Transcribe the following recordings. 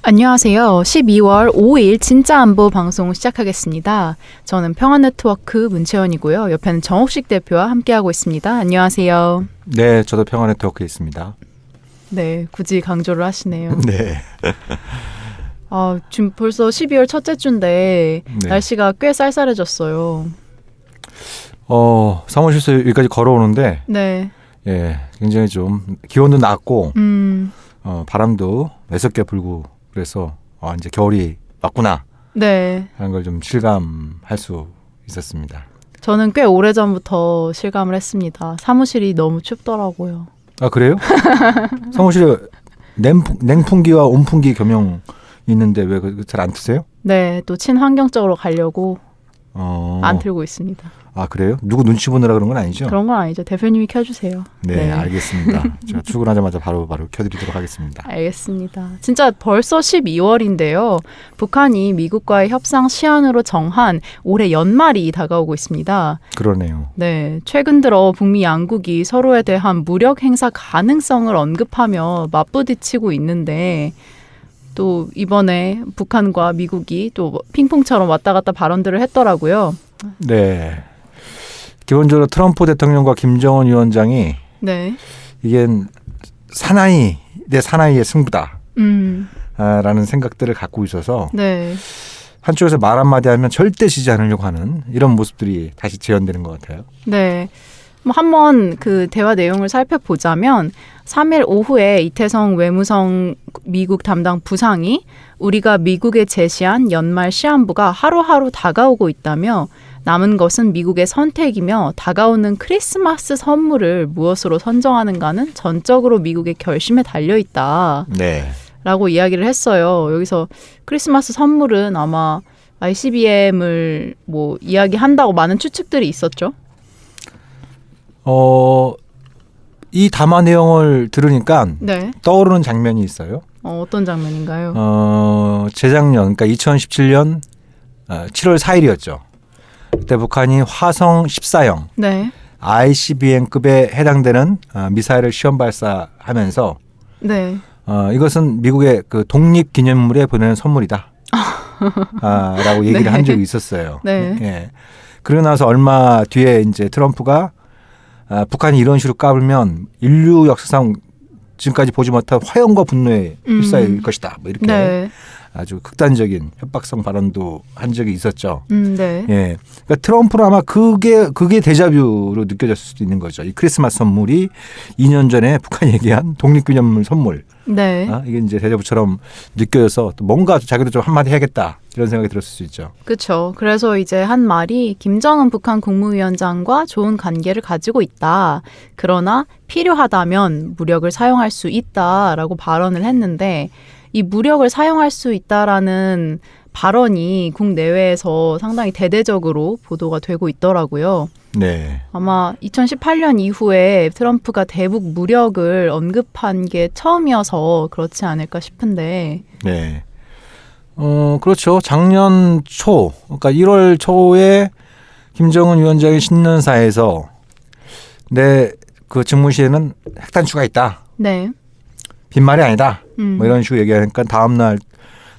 안녕하세요. 12월 5일 진짜 안보 방송 시작하겠습니다. 저는 평화네트워크 문채원이고요. 옆에는 정옥식 대표와 함께하고 있습니다. 안녕하세요. 네, 저도 평화네트워크에 있습니다. 네, 굳이 강조를 하시네요. 네. 지금 벌써 12월 첫째 주인데 네. 날씨가 꽤 쌀쌀해졌어요. 사무실에서 여기까지 걸어오는데 네. 예, 굉장히 좀 기온도 낮고 바람도 매섭게 불고 그래서 이제 겨울이 왔구나 네. 하는 걸 좀 실감할 수 있었습니다. 저는 꽤 오래전부터 실감을 했습니다. 사무실이 너무 춥더라고요. 아, 그래요? 사무실에 냉풍기와 온풍기 겸용 있는데 왜 잘 안 트세요? 네, 또 친환경적으로 가려고 안 틀고 있습니다. 아, 그래요? 누구 눈치 보느라 그런 건 아니죠? 그런 건 아니죠. 대표님이 켜주세요. 네, 알겠습니다. 제가 출근하자마자 바로 켜드리도록 하겠습니다. 알겠습니다. 진짜 벌써 12월인데요. 북한이 미국과의 협상 시한으로 정한 올해 연말이 다가오고 있습니다. 그러네요. 네, 최근 들어 북미 양국이 서로에 대한 무력 행사 가능성을 언급하며 맞부딪히고 있는데 또 이번에 북한과 미국이 또 핑퐁처럼 왔다 갔다 발언들을 했더라고요. 네. 기본적으로 트럼프 대통령과 김정은 위원장이 네. 이게 사나이 대 사나이의 승부다 라는 생각들을 갖고 있어서 네. 한쪽에서 말 한마디 하면 절대 지지 않으려고 하는 이런 모습들이 다시 재현되는 것 같아요. 네. 한번 그 대화 내용을 살펴보자면 3일 오후에 이태성 외무성 미국 담당 부상이 우리가 미국에 제시한 연말 시한부가 하루하루 다가오고 있다며 남은 것은 미국의 선택이며 다가오는 크리스마스 선물을 무엇으로 선정하는가는 전적으로 미국의 결심에 달려있다. 네. 라고 이야기를 했어요. 여기서 크리스마스 선물은 아마 ICBM을 뭐 이야기한다고 많은 추측들이 있었죠. 이 담화 내용을 들으니까 네. 떠오르는 장면이 있어요. 어떤 장면인가요? 재작년, 그러니까 2017년 7월 4일이었죠. 그때 북한이 화성 14형 네. ICBM급에 해당되는 미사일을 시험 발사하면서 네. 이것은 미국의 그 독립기념물에 보내는 선물이다. 라고 얘기를 네. 한 적이 있었어요. 네. 예. 그러고 나서 얼마 뒤에 이제 트럼프가 북한이 이런 식으로 까불면 인류 역사상 지금까지 보지 못한 화염과 분노에 휩싸일 것이다. 뭐 이렇게 네. 아주 극단적인 협박성 발언도 한 적이 있었죠. 네. 예. 그러니까 트럼프는 아마 그게 데자뷰로 느껴졌을 수도 있는 거죠. 이 크리스마스 선물이 2년 전에 북한이 얘기한 독립기념물 선물. 네. 이게 이제 데자뷰처럼 느껴져서 또 뭔가 자기도 좀 한마디 해야겠다 이런 생각이 들었을 수 있죠. 그렇죠. 그래서 이제 한 말이 김정은 북한 국무위원장과 좋은 관계를 가지고 있다. 그러나 필요하다면 무력을 사용할 수 있다라고 발언을 했는데 이 무력을 사용할 수 있다라는 발언이 국내외에서 상당히 대대적으로 보도가 되고 있더라고요. 네. 아마 2018년 이후에 트럼프가 대북 무력을 언급한 게 처음이어서 그렇지 않을까 싶은데. 네. 그렇죠. 작년 초, 그러니까 1월 초에 김정은 위원장이 신년사에서 내 그 집무실에는 핵단추가 있다. 네. 빈말이 아니다. 뭐 이런 식으로 얘기하니까 다음날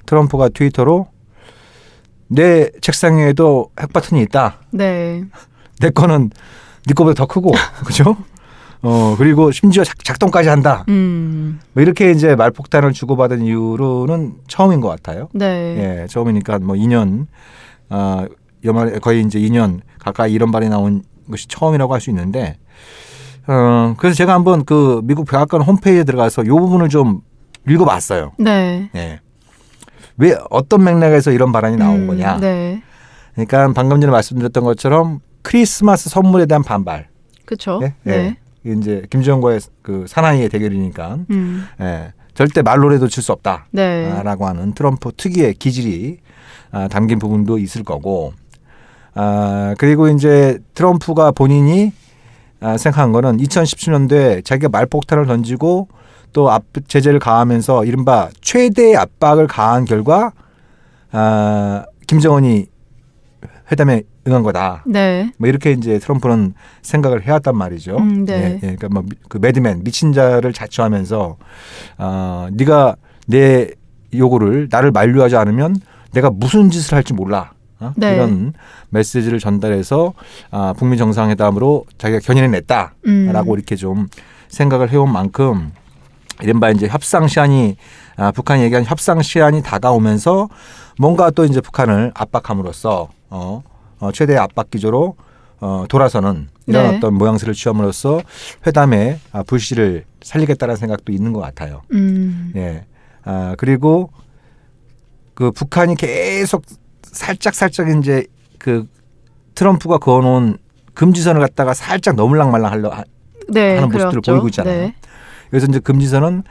트럼프가 트위터로 내 책상 위에도 핵 버튼이 있다. 네. 내 거는 네 거보다 더 크고, 그죠? 그리고 심지어 작동까지 한다. 뭐 이렇게 이제 말폭탄을 주고받은 이후로는 처음인 것 같아요. 네. 예, 처음이니까 뭐 2년, 연말에 거의 이제 2년 가까이 이런 말이 나온 것이 처음이라고 할 수 있는데, 그래서 제가 한번 그 미국 백악관 홈페이지에 들어가서 이 부분을 좀 읽어봤어요. 네. 예. 왜 어떤 맥락에서 이런 발언이 나온 거냐. 네. 그러니까 방금 전에 말씀드렸던 것처럼 크리스마스 선물에 대한 반발. 그렇죠. 예? 네. 예. 이제 김정은과의 그 사나이의 대결이니까 예. 절대 말로라도 질 수 없다. 네. 라고 하는 트럼프 특유의 기질이 담긴 부분도 있을 거고. 그리고 이제 트럼프가 본인이 생각한 거는 2017년도에 자기가 말폭탄을 던지고 또 제재를 가하면서 이른바 최대의 압박을 가한 결과 김정은이 회담에 응한 거다. 네. 뭐 이렇게 이제 트럼프는 생각을 해왔단 말이죠. 네. 예, 그러니까 뭐 그 매드맨 미친 자를 자처하면서 네가 내 요구를 나를 만류하지 않으면 내가 무슨 짓을 할지 몰라. 네. 이런 메시지를 전달해서 북미 정상회담으로 자기가 견인해냈다라고 이렇게 좀 생각을 해온 만큼 이른바 이제 협상 시한이 북한이 얘기한 협상 시한이 다가오면서 뭔가 또 이제 북한을 압박함으로써 최대의 압박 기조로 돌아서는 이런 네. 어떤 모양새를 취함으로써 회담의 불씨를 살리겠다는 생각도 있는 것 같아요. 예. 그리고 그 북한이 계속 살짝 이제 그 트럼프가 그어놓은 금지선을 갖다가 살짝 넘을랑말랑 네, 하는 모습들을 그렇죠. 보이고 있잖아요. 네. 그래서 이제 금지선은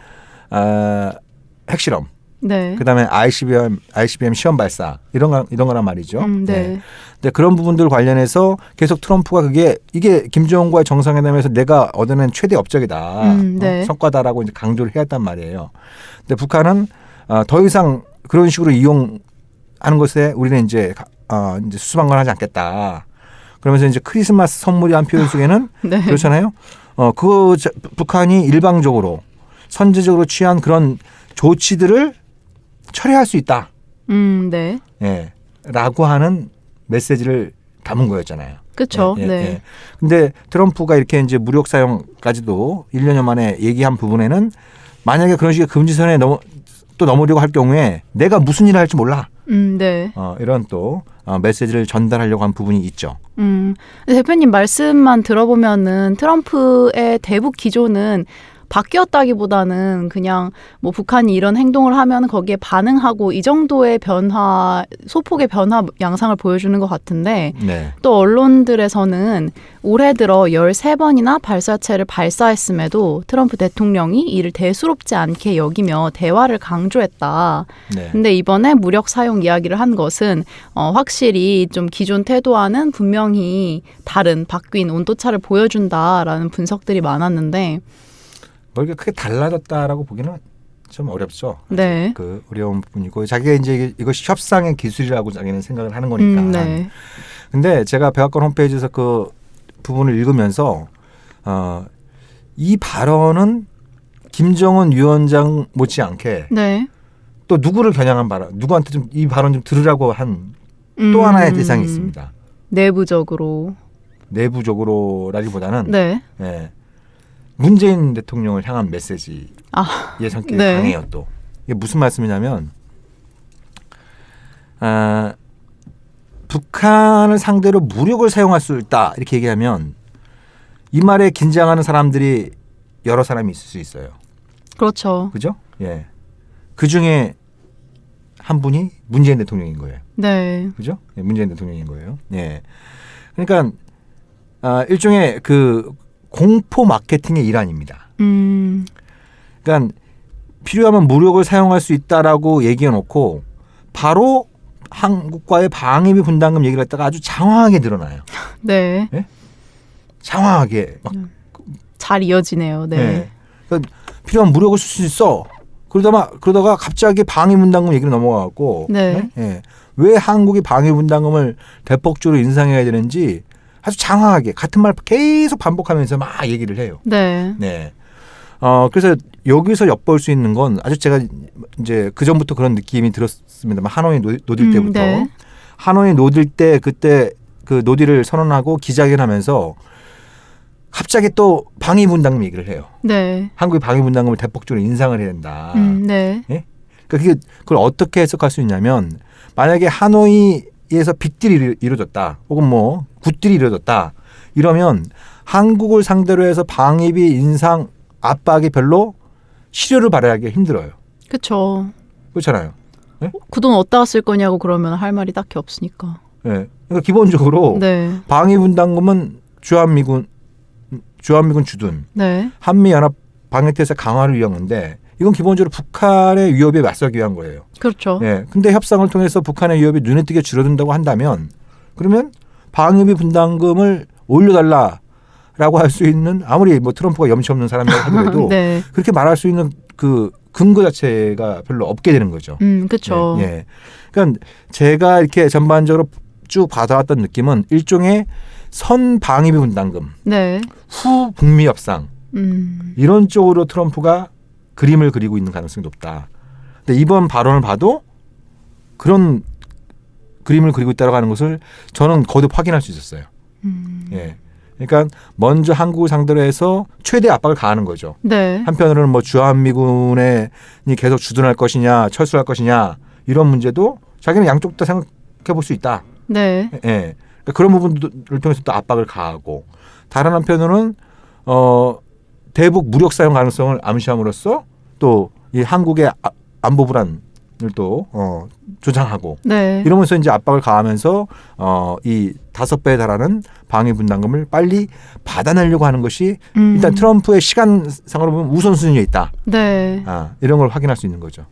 핵실험, 네. 그다음에 ICBM 시험 발사 이런 거란 말이죠. 네. 근데 그런 부분들 관련해서 계속 트럼프가 이게 김정은과의 정상회담에서 내가 얻어낸 최대 업적이다, 네. 성과다라고 이제 강조를 해왔단 말이에요. 근데 북한은 더 이상 그런 식으로 이용하는 것에 우리는 이제 수수방관하지 않겠다. 그러면서 이제 크리스마스 선물이란 표현 속에는 네. 그렇잖아요. 북한이 일방적으로 선제적으로 취한 그런 조치들을 철회할 수 있다. 네. 예. 라고 하는 메시지를 담은 거였잖아요. 그렇죠. 예, 예, 네. 예. 근데 트럼프가 이렇게 이제 무력 사용까지도 1년여 만에 얘기한 부분에는 만약에 그런 식의 금지선에 또 넘으려고 할 경우에 내가 무슨 일을 할지 몰라. 네. 이런 또 메시지를 전달하려고 한 부분이 있죠. 대표님 말씀만 들어보면은 트럼프의 대북 기조는 바뀌었다기보다는 그냥 뭐 북한이 이런 행동을 하면 거기에 반응하고 이 정도의 소폭의 변화 양상을 보여주는 것 같은데 네. 또 언론들에서는 올해 들어 13번이나 발사체를 발사했음에도 트럼프 대통령이 이를 대수롭지 않게 여기며 대화를 강조했다. 네. 근데 이번에 무력 사용 이야기를 한 것은 확실히 좀 기존 태도와는 분명히 다른 바뀐 온도차를 보여준다라는 분석들이 많았는데 뭐 이게 크게 달라졌다라고 보기는 좀 어렵죠. 네. 그 어려운 부분이고 자기가 이제 이것이 협상의 기술이라고 자기는 생각을 하는 거니까. 네. 근데 제가 백악관 홈페이지에서 그 부분을 읽으면서 이 발언은 김정은 위원장 못지않게 네. 또 누구를 겨냥한 발언, 누구한테 좀 이 발언 좀 들으라고 한 또 하나의 대상이 있습니다. 내부적으로라기보다는 네. 예, 문재인 대통령을 향한 메시지의 성격이 네. 강해요. 또 이게 무슨 말씀이냐면 북한을 상대로 무력을 사용할 수 있다 이렇게 얘기하면 이 말에 긴장하는 사람들이 여러 사람이 있을 수 있어요. 그렇죠. 그죠? 예. 그 중에 한 분이 문재인 대통령인 거예요. 네. 그죠? 예, 문재인 대통령인 거예요. 예. 그러니까 일종의 그 공포 마케팅의 일환입니다. 그러니까 필요하면 무력을 사용할 수 있다라고 얘기해 놓고 바로 한국과의 방위비 분담금 얘기를 했다가 아주 장황하게 늘어나요. 네. 예? 장황하게 막 잘 이어지네요. 네. 예. 그러니까 필요한 무력을 쓸 수 있어. 그러다가 갑자기 방위 분담금 얘기로 넘어가고 네. 예. 왜 한국이 방위 분담금을 대폭적으로 인상해야 되는지 아주 장황하게 같은 말 계속 반복하면서 막 얘기를 해요. 네. 네. 그래서 여기서 엿볼 수 있는 건 아주 제가 이제 그 전부터 그런 느낌이 들었습니다만 하노이 노딜 때부터 네. 하노이 노딜 때 그때 그 노딜을 선언하고 기자회견하면서 갑자기 또 방위 분담금 얘기를 해요. 네. 한국이 방위 분담금을 대폭적으로 인상을 해야 된다. 네. 예? 그러니까 그걸 어떻게 해석할 수 있냐면 만약에 하노이에서 빅딜이 이루어졌다, 혹은 뭐 굿딜이 이루어졌다 이러면 한국을 상대로 해서 방위비 인상 압박이 별로 실효를 발휘하기 힘들어요. 그렇죠. 그렇잖아요. 예? 그 돈 어디다가 쓸 거냐고 그러면 할 말이 딱히 없으니까. 예. 그러니까 기본적으로 네. 방위 분담금은 주한미군 주둔 네. 한미연합 방위태세 강화를 위한 건데 이건 기본적으로 북한의 위협에 맞서기 위한 거예요. 그렇죠. 예. 근데 협상을 통해서 북한의 위협이 눈에 띄게 줄어든다고 한다면 그러면 방위비 분담금을 올려달라라고 할 수 있는 아무리 뭐 트럼프가 염치 없는 사람이라고 하더라도 네. 그렇게 말할 수 있는 그 근거 자체가 별로 없게 되는 거죠. 그렇죠. 예, 예. 그러니까 제가 이렇게 전반적으로 쭉 받아왔던 느낌은 일종의 선 방위비 분담금, 네. 후 북미 협상 음. 이런 쪽으로 트럼프가 그림을 그리고 있는 가능성이 높다. 근데 이번 발언을 봐도 그런 그림을 그리고 있다고 하는 것을 저는 거듭 확인할 수 있었어요. 예. 그러니까 먼저 한국을 상대로 해서 최대 압박을 가하는 거죠. 네. 한편으로는 뭐 주한미군이 계속 주둔할 것이냐, 철수할 것이냐 이런 문제도 자기는 양쪽 다 생각해 볼 수 있다. 네. 예. 그러니까 그런 부분들을 통해서 또 압박을 가하고 다른 한편으로는 대북 무력 사용 가능성을 암시함으로써 또 이 한국의 안보 불안을 또 조장하고 네. 이러면서 이제 압박을 가하면서 이 5배에 달하는 방위 분담금을 빨리 받아내려고 하는 것이 일단 트럼프의 시간상으로 보면 우선순위에 있다. 네. 이런 걸 확인할 수 있는 거죠.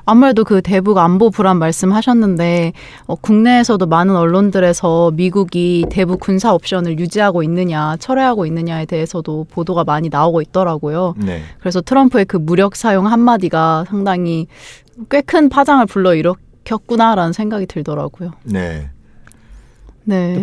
아무래도 그 대북 안보 불안 말씀하셨는데 국내에서도 많은 언론들에서 미국이 대북 군사 옵션을 유지하고 있느냐 철회하고 있느냐에 대해서도 보도가 많이 나오고 있더라고요. 네. 그래서 트럼프의 그 무력 사용 한마디가 상당히 꽤 큰 파장을 불러일으켰구나라는 생각이 들더라고요. 네. 네.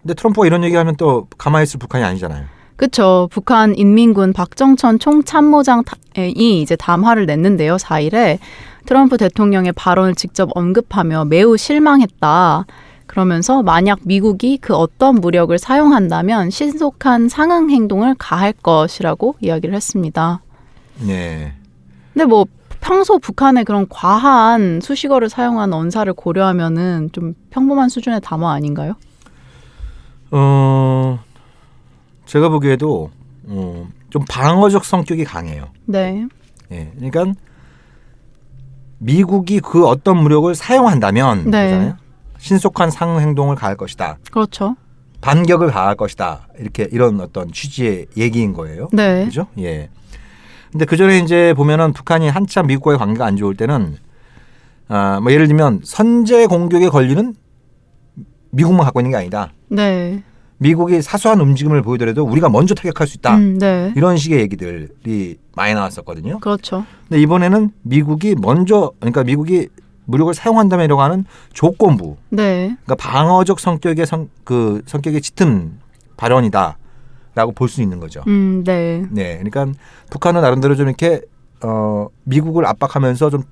근데 트럼프가 이런 얘기하면 또 가만히 있을 북한이 아니잖아요. 그렇죠. 북한 인민군 박정천 총참모장이 이제 담화를 냈는데요. 4일에 트럼프 대통령의 발언을 직접 언급하며 매우 실망했다. 그러면서 만약 미국이 그 어떤 무력을 사용한다면 신속한 상응 행동을 가할 것이라고 이야기를 했습니다. 네. 근데 뭐 평소 북한의 그런 과한 수식어를 사용한 언사를 고려하면은 좀 평범한 수준의 담화 아닌가요? 제가 보기에도 좀 방어적 성격이 강해요. 네. 예, 그러니까 미국이 그 어떤 무력을 사용한다면 네. 그잖아요. 신속한 상응 행동을 가할 것이다. 그렇죠. 반격을 가할 것이다. 이렇게 이런 어떤 취지의 얘기인 거예요. 네. 그렇죠? 예. 근데 그 전에 이제 보면은 북한이 한참 미국과의 관계가 안 좋을 때는 뭐 예를 들면 선제 공격에 걸리는 미국만 갖고 있는 게 아니다. 네. 미국이 사소한 움직임을 보이더라도 우리가 먼저 타격할 수 있다. 네. 이런 식의 얘기들이 많이 나왔었거든요. 그렇죠. 근데 이번에는 미국이 그러니까 미국이 무력을 사용한다면이라고 하는 조건부, 네. 그러니까 방어적 성격의 성격의 짙은 발언이다라고 볼 수 있는 거죠. 네. 네, 그러니까 북한은 나름대로 좀 이렇게 미국을 압박하면서 좀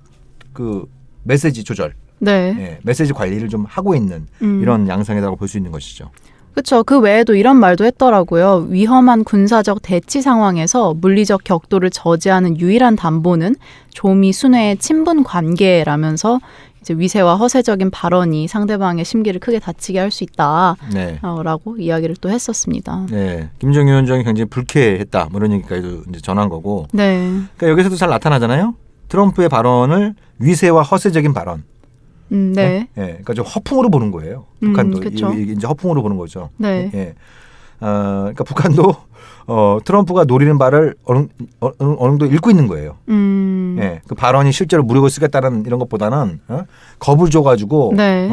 그 메시지 조절, 네. 예, 메시지 관리를 좀 하고 있는 이런 양상이라고 볼 수 있는 것이죠. 그렇죠. 그 외에도 이런 말도 했더라고요. 위험한 군사적 대치 상황에서 물리적 격도를 저지하는 유일한 담보는 조미 순회의 친분 관계라면서 이제 위세와 허세적인 발언이 상대방의 심기를 크게 다치게 할 수 있다. 네. 라고 이야기를 또 했었습니다. 네, 김정일 위원장이 굉장히 불쾌했다. 뭐 이런 얘기까지도 이제 전한 거고. 네. 그러니까 여기서도 잘 나타나잖아요. 트럼프의 발언을 위세와 허세적인 발언. 네. 예, 그러니까 좀 허풍으로 보는 거예요. 북한도 그쵸. 이게 이제 허풍으로 보는 거죠. 네. 예. 그러니까 북한도 트럼프가 노리는 바를 어느 정도 읽고 있는 거예요. 예, 그 발언이 실제로 무력을 쓰겠다는 이런 것보다는 겁을 줘가지고 네.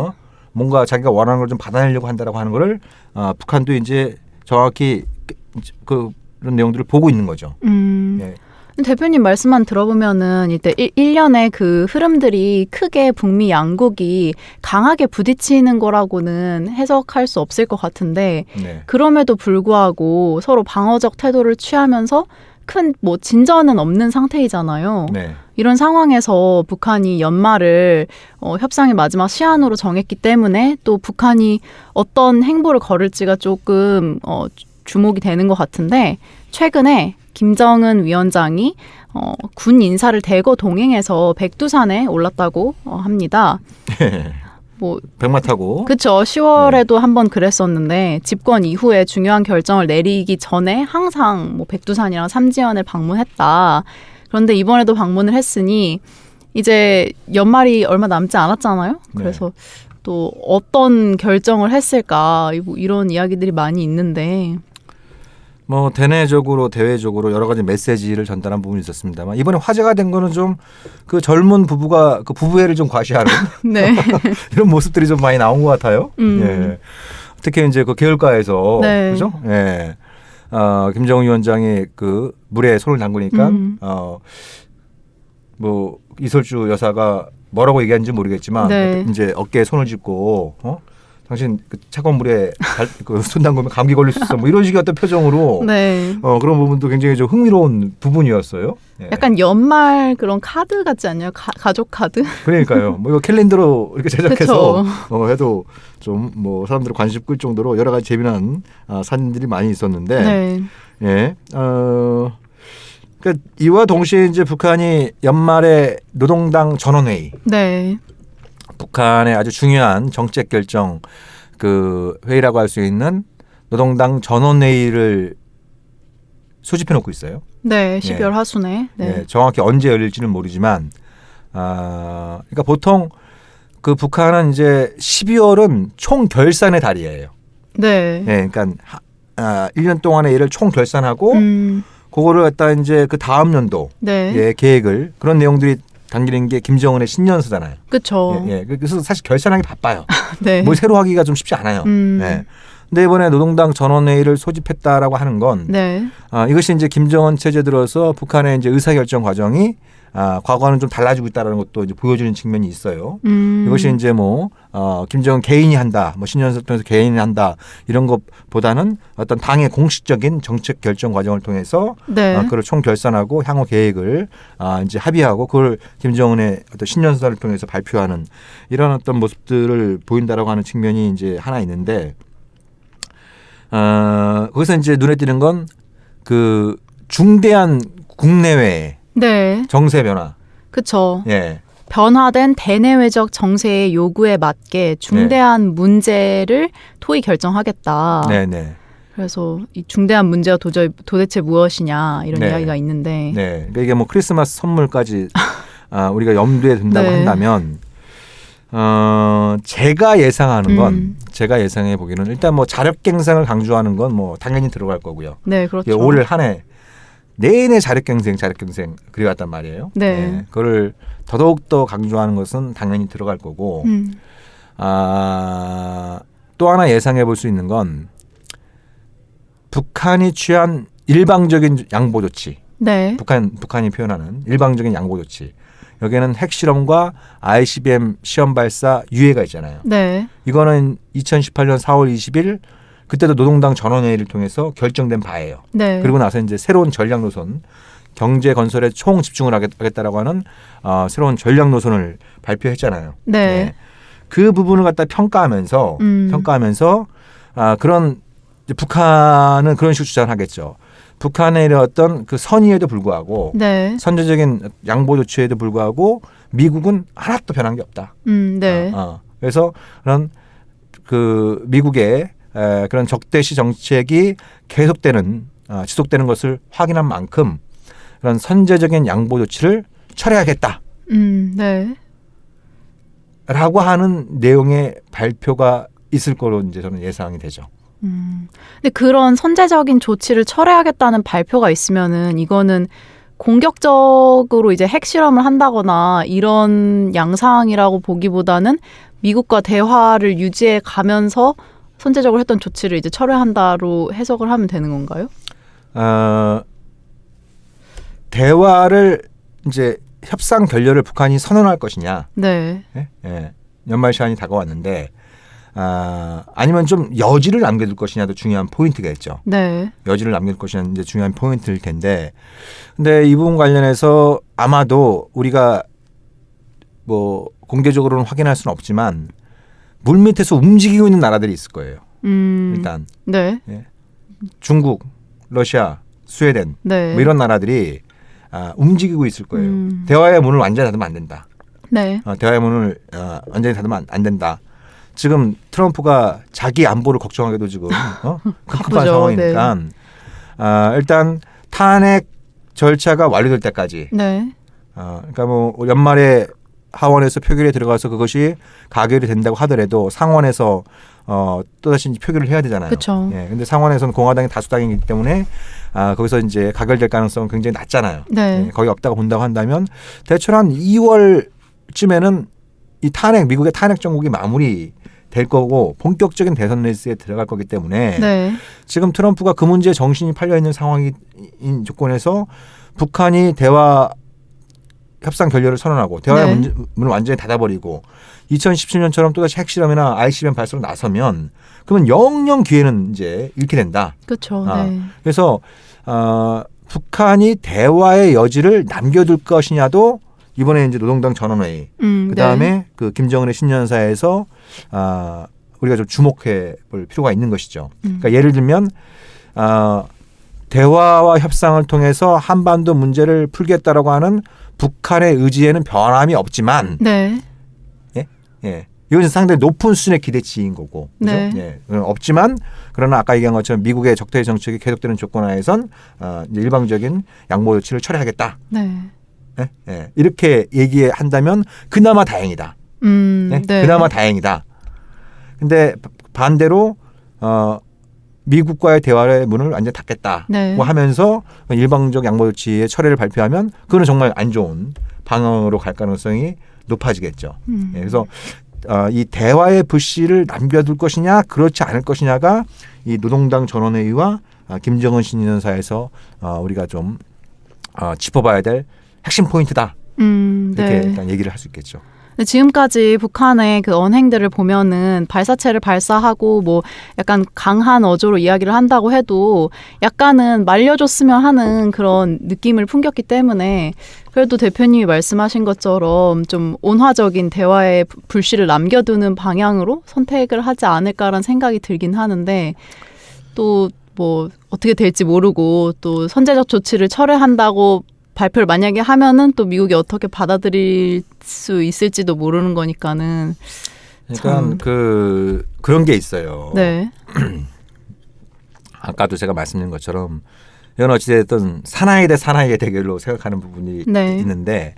뭔가 자기가 원하는 걸 좀 받아내려고 한다라고 하는 거를 북한도 이제 정확히 그런 내용들을 보고 있는 거죠. 예. 대표님 말씀만 들어보면은 이때 일련의 그 흐름들이 크게 북미 양국이 강하게 부딪히는 거라고는 해석할 수 없을 것 같은데 네. 그럼에도 불구하고 서로 방어적 태도를 취하면서 큰 뭐 진전은 없는 상태이잖아요. 네. 이런 상황에서 북한이 연말을 협상의 마지막 시한으로 정했기 때문에 또 북한이 어떤 행보를 걸을지가 조금 주목이 되는 것 같은데 최근에 김정은 위원장이 군 인사를 대거 동행해서 백두산에 올랐다고 합니다. 뭐 백마 타고. 그렇죠. 10월에도 한번 그랬었는데 집권 이후에 중요한 결정을 내리기 전에 항상 뭐 백두산이랑 삼지연을 방문했다. 그런데 이번에도 방문을 했으니 이제 연말이 얼마 남지 않았잖아요. 그래서 또 어떤 결정을 했을까 이런 이야기들이 많이 있는데 뭐 대내적으로 대외적으로 여러 가지 메시지를 전달한 부분이 있었습니다만 이번에 화제가 된 거는 좀 그 젊은 부부가 그 부부애를 좀 과시하는 네. 이런 모습들이 좀 많이 나온 것 같아요. 예. 특히 이제 그 계열가에서 네. 그죠? 예. 김정은 위원장이 그 물에 손을 담그니까 뭐 이설주 여사가 뭐라고 얘기하는지 모르겠지만 네. 이제 어깨에 손을 짚고 당신 그 차가운 물에 손 담그면 감기 걸릴 수 있어. 뭐 이런 식의 어떤 표정으로 네. 그런 부분도 굉장히 좀 흥미로운 부분이었어요. 예. 약간 연말 그런 카드 같지 않나요? 가족 카드? 그러니까요. 뭐 이거 캘린더로 이렇게 제작해서 그쵸. 해도 좀 뭐 사람들 관심 끌 정도로 여러 가지 재미난 사진들이 많이 있었는데, 네. 예, 그러니까 이와 동시에 이제 북한이 연말에 노동당 전원회의, 네. 북한의 아주 중요한 정책 결정 그 회의라고 할 수 있는 노동당 전원회의를 소집해 놓고 있어요. 네. 12월 하순에. 네. 예, 정확히 언제 열릴지는 모르지만, 그러니까 보통 그 북한은 이제 12월은 총 결산의 달이에요. 네. 예, 그러니까 1년 동안의 일을 총 결산하고 그거를 갖다 이제 그 다음 연도 네. 예, 계획을 그런 내용들이 담기는 게 김정은의 신년사잖아요. 그렇죠. 예, 예. 그래서 사실 결산하기 바빠요. 네. 뭘 새로 하기가 좀 쉽지 않아요. 예. 근데 이번에 노동당 전원회의를 소집했다라고 하는 건 네. 이것이 이제 김정은 체제 들어서 북한의 이제 의사결정 과정이 과거와는 좀 달라지고 있다는 것도 이제 보여주는 측면이 있어요. 이것이 이제 뭐 김정은 개인이 한다, 뭐 신년사를 통해서 개인이 한다 이런 것보다는 어떤 당의 공식적인 정책 결정 과정을 통해서 네. 그걸 총 결산하고 향후 계획을 이제 합의하고 그걸 김정은의 어떤 신년사를 통해서 발표하는 이런 어떤 모습들을 보인다라고 하는 측면이 이제 하나 있는데. 거기서 이제 눈에 띄는 건 그 중대한 국내외 네. 정세 변화. 그렇죠. 예. 변화된 대내외적 정세의 요구에 맞게 중대한 문제를 토의 결정하겠다. 네네. 그래서 이 중대한 문제가 도대체 무엇이냐 이런 네. 이야기가 있는데. 네. 그러니까 이게 뭐 크리스마스 선물까지 우리가 염두에 둔다고 네. 한다면 제가 예상하는 건 제가 예상해 보기는 일단 뭐 자력갱생을 강조하는 건 뭐 당연히 들어갈 거고요. 네, 그렇죠. 올 한 해 내내 자력갱생 그래왔단 말이에요. 네. 그거를 더더욱 더 강조하는 것은 당연히 들어갈 거고. 또 하나 예상해 볼 수 있는 건 북한이 취한 일방적인 양보 조치. 네. 북한이 표현하는 일방적인 양보 조치. 여기에는 핵실험과 ICBM 시험 발사 유예가 있잖아요. 네. 이거는 2018년 4월 20일 그때도 노동당 전원회의를 통해서 결정된 바예요. 네. 그리고 나서 이제 새로운 전략 노선, 경제 건설에 총 집중을 하겠다라고 하는 새로운 전략 노선을 발표했잖아요. 네. 그 부분을 갖다 평가하면서 그런 이제 북한은 그런 식으로 주장을 하겠죠. 북한의 어떤 그 선의에도 불구하고 네. 선제적인 양보 조치에도 불구하고 미국은 하나도 변한 게 없다. 네. 그래서 그런 그 미국의 그런 적대시 정책이 계속되는 지속되는 것을 확인한 만큼 그런 선제적인 양보 조치를 철회하겠다. 네. 라고 하는 내용의 발표가 있을 거로 이제 저는 예상이 되죠. 근데 그런 선제적인 조치를 철회하겠다는 발표가 있으면은 이거는 공격적으로 이제 핵실험을 한다거나 이런 양상이라고 보기보다는 미국과 대화를 유지해 가면서 선제적으로 했던 조치를 이제 철회한다로 해석을 하면 되는 건가요? 대화를 이제 협상 결렬을 북한이 선언할 것이냐. 네. 예. 연말 시한이 다가왔는데 아니면 좀 여지를 남겨둘 것이냐도 중요한 포인트가 있죠. 네. 여지를 남길 것이냐 이제 중요한 포인트일 텐데, 근데 이 부분 관련해서 아마도 우리가 뭐 공개적으로는 확인할 수는 없지만 물 밑에서 움직이고 있는 나라들이 있을 거예요. 일단 네. 중국, 러시아, 스웨덴 네. 뭐 이런 나라들이 움직이고 있을 거예요. 대화의 문을 완전히 닫으면 안 된다. 네. 대화의 문을 완전히 닫으면 안 된다. 지금 트럼프가 자기 안보를 걱정하기도 지금 급한 상황이니까 일단 탄핵 절차가 완료될 때까지 네. 그러니까 뭐 연말에 하원에서 표결에 들어가서 그것이 가결이 된다고 하더라도 상원에서 또다시 표결을 해야 되잖아요. 그렇죠. 예. 근데 상원에서는 공화당이 다수당이기 때문에 거기서 이제 가결될 가능성은 굉장히 낮잖아요. 네. 예. 거기 없다고 본다고 한다면 대충 한 2월쯤에는 이 미국의 탄핵 정국이 마무리 될 거고 본격적인 대선 레이스에 들어갈 거기 때문에 네. 지금 트럼프가 그 문제에 정신이 팔려 있는 상황인 조건에서 북한이 대화 협상 결렬을 선언하고 대화의 네. 문을 완전히 닫아버리고 2017년처럼 또다시 핵실험이나 ICBM 발사로 나서면 그러면 영영 기회는 이제 잃게 된다. 그렇죠. 아, 네. 그래서 북한이 대화의 여지를 남겨둘 것이냐도 이번에 이제 노동당 전원회의 그 다음에 네. 그 김정은의 신년사에서 우리가 좀 주목해 볼 필요가 있는 것이죠. 그러니까 예를 들면 대화와 협상을 통해서 한반도 문제를 풀겠다라고 하는 북한의 의지에는 변함이 없지만, 네. 예, 이것은 상당히 높은 수준의 기대치인 거고, 그죠? 네. 예, 없지만 그러나 아까 얘기한 것처럼 미국의 적대의 정책이 계속되는 조건 하에선 이제 일방적인 양보 조치를 철회하겠다. 네. 예, 예, 이렇게 얘기한다면 그나마 다행이다. 예? 네. 그나마 다행이다. 근데 반대로 미국과의 대화의 문을 완전히 닫겠다고 네. 하면서 일방적 양보 조치의 철회를 발표하면 그거는 정말 안 좋은 방향으로 갈 가능성이 높아지겠죠. 예, 그래서 이 대화의 불씨를 남겨둘 것이냐 그렇지 않을 것이냐가 이 노동당 전원회의와 김정은 신년사에서 우리가 좀 짚어봐야 될 핵심 포인트다. 이렇게 네. 일단 얘기를 할 수 있겠죠. 지금까지 북한의 그 언행들을 보면은 발사체를 발사하고 뭐 약간 강한 어조로 이야기를 한다고 해도 약간은 말려줬으면 하는 그런 느낌을 풍겼기 때문에 그래도 대표님이 말씀하신 것처럼 좀 온화적인 대화의 불씨를 남겨두는 방향으로 선택을 하지 않을까라는 생각이 들긴 하는데 또 뭐 어떻게 될지 모르고 또 선제적 조치를 철회한다고 발표를 만약에 하면은 또 미국이 어떻게 받아들일 수 있을지도 모르는 거니까는. 그러니까 그런 게 있어요. 네. 아까도 제가 말씀드린 것처럼 이건 어찌됐든 사나이 대 사나이의 대결로 생각하는 부분이 네. 있는데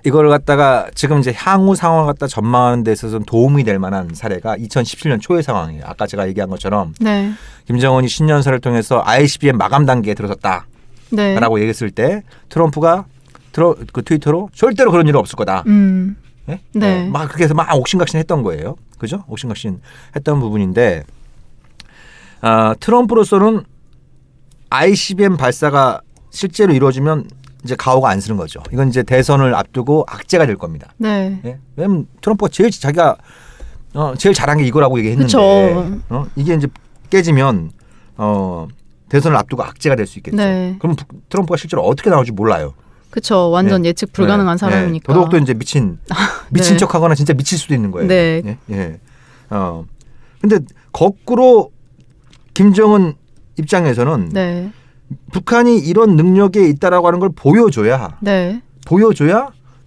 이걸 갖다가 지금 이제 향후 상황을 갖다 전망하는 데 있어서는 도움이 될 만한 사례가 2017년 초의 상황이에요. 아까 제가 얘기한 것처럼 네. 김정은이 신년사를 통해서 ICBM 마감 단계에 들어섰다. 네. 라고 얘기했을 때 트럼프가 그 트위터로 절대로 그런 일은 없을 거다. 예? 네. 막 그렇게 해서 막 옥신각신 했던 거예요. 그죠? 옥신각신 했던 부분인데 트럼프로서는 ICBM 발사가 실제로 이루어지면 이제 가오가 안 쓰는 거죠. 이건 이제 대선을 앞두고 악재가 될 겁니다. 네. 예? 왜냐면 트럼프가 자기가 제일 잘한 게 이거라고 얘기했는데 그쵸. 이게 이제 깨지면 대선을 앞두고 악재가 될 수 있겠죠. 네. 그럼 트럼프가 실제로 어떻게 나올지 몰라요. 그쵸. 완전 예측 불가능한 사람이니까. 더더욱도 이제 미친 네. 척하거나 진짜 미칠 수도 있는 거예요. 네. 예. 예. 근데 거꾸로 김정은 입장에서는 네. 북한이 이런 능력에 있다라고 하는 걸 보여줘야 네.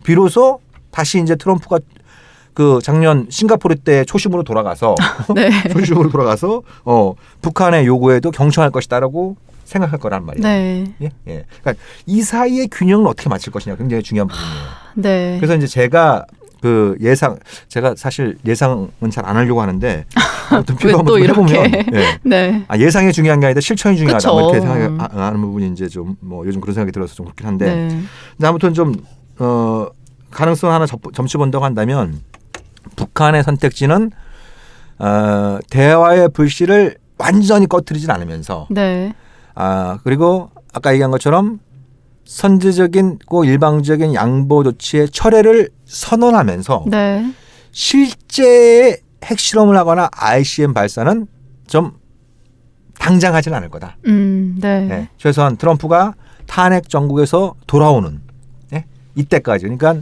비로소 다시 이제 트럼프가 그 작년 싱가포르 때 초심으로 돌아가서 네. 북한의 요구에도 경청할 것이다라고 생각할 거란 말이에요. 네. 예? 예. 그러니까 이 사이의 균형을 어떻게 맞출 것이냐 굉장히 중요한 부분이에요. 네. 그래서 이제 제가 사실 예상은 잘 안 하려고 하는데 아무튼 왜 또 해보면 이렇게. 예. 네. 예상이 중요한 게 아니라 실천이 중요하다. 그쵸. 뭐 이렇게 생각하는 부분이 이제 좀 뭐 요즘 그런 생각이 들어서 좀 그렇긴 한데 네. 근데 아무튼 좀 가능성 하나 점쳐 본다고 한다면 북한의 선택지는 대화의 불씨를 완전히 꺼트리진 않으면서 네. 그리고 아까 얘기한 것처럼 선제적인 일방적인 양보 조치의 철회를 선언하면서 네. 실제의 핵실험을 하거나 ICBM 발사는 좀 당장 하지는 않을 거다. 네. 예, 최소한 트럼프가 탄핵 정국에서 돌아오는 이때까지 그러니까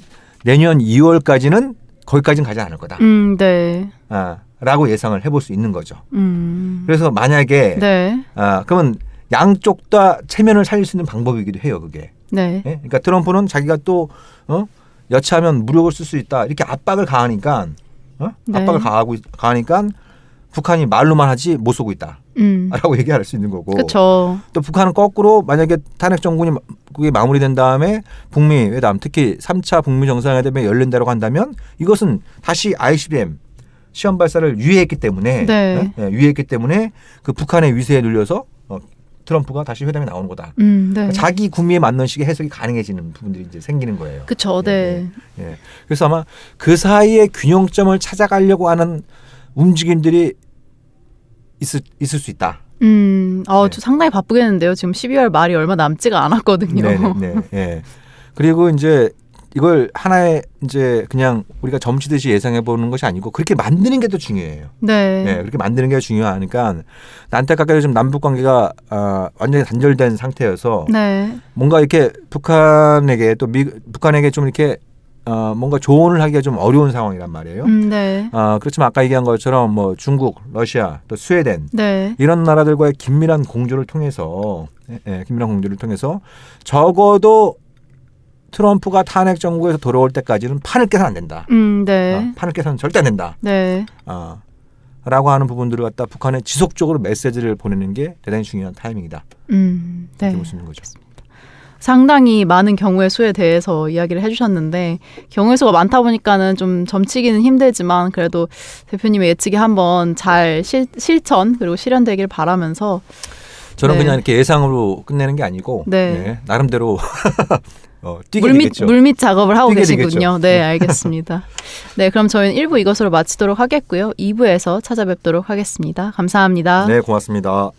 내년 2월까지는 거기까지는 가지 않을 거다. 네. 라고 예상을 해볼 수 있는 거죠. 그래서 만약에 네. 그러면 양쪽 다 체면을 살릴 수 있는 방법이기도 해요. 그게. 네. 예? 그러니까 트럼프는 자기가 또 여차하면 무력을 쓸 수 있다 이렇게 압박을 가하니까 네. 압박을 가하니까 북한이 말로만 하지 못 쏘고 있다라고 얘기할 수 있는 거고. 그렇죠. 또 북한은 거꾸로 만약에 탄핵 정국이 마무리된 다음에 북미 회담 특히 3차 북미 정상회담이 열린다고 한다면 이것은 다시 ICBM 시험 발사를 유예했기 때문에 유예했기 때문에 그 북한의 위세에 눌려서 트럼프가 다시 회담에 나오는 거다. 네. 그러니까 자기 구미에 맞는 식의 해석이 가능해지는 부분들이 이제 생기는 거예요. 그렇죠. 네. 예. 그래서 아마 그 사이에 균형점을 찾아가려고 하는 움직임들이 있을 수 있다. 저 상당히 바쁘겠는데요. 지금 12월 말이 얼마 남지가 않았거든요. 네. 예. 그리고 이제 이걸 하나의 이제 그냥 우리가 점치듯이 예상해 보는 것이 아니고 그렇게 만드는 게 더 중요해요. 네. 네, 그렇게 만드는 게 중요하니까 안타깝게도 지금 남북 관계가 완전히 단절된 상태여서 네. 뭔가 이렇게 북한에게 또 북한에게 좀 이렇게 뭔가 조언을 하기가 좀 어려운 상황이란 말이에요. 네. 그렇지만 아까 얘기한 것처럼 뭐 중국, 러시아, 또 스웨덴 네. 이런 나라들과의 긴밀한 공조를 통해서 적어도 트럼프가 탄핵 정부에서 돌아올 때까지는 판을 깨서는 안 된다. 네. 판을 깨서는 절대 안 된다. 네. 라고 하는 부분들을 갖다 북한에 지속적으로 메시지를 보내는 게 대단히 중요한 타이밍이다. 네. 이렇게 볼 수 있는 거죠. 상당히 많은 경우의 수에 대해서 이야기를 해주셨는데 경우의 수가 많다 보니까는 좀 점치기는 힘들지만 그래도 대표님의 예측이 한번 잘 실천 그리고 실현되길 바라면서 저는 네. 그냥 이렇게 예상으로 끝내는 게 아니고 네. 나름대로 뛰게 되겠죠. 물밑 작업을 하고 뛰게 계시군요. 되겠죠. 네, 알겠습니다. 네, 그럼 저희는 1부 이것으로 마치도록 하겠고요. 2부에서 찾아뵙도록 하겠습니다. 감사합니다. 네, 고맙습니다.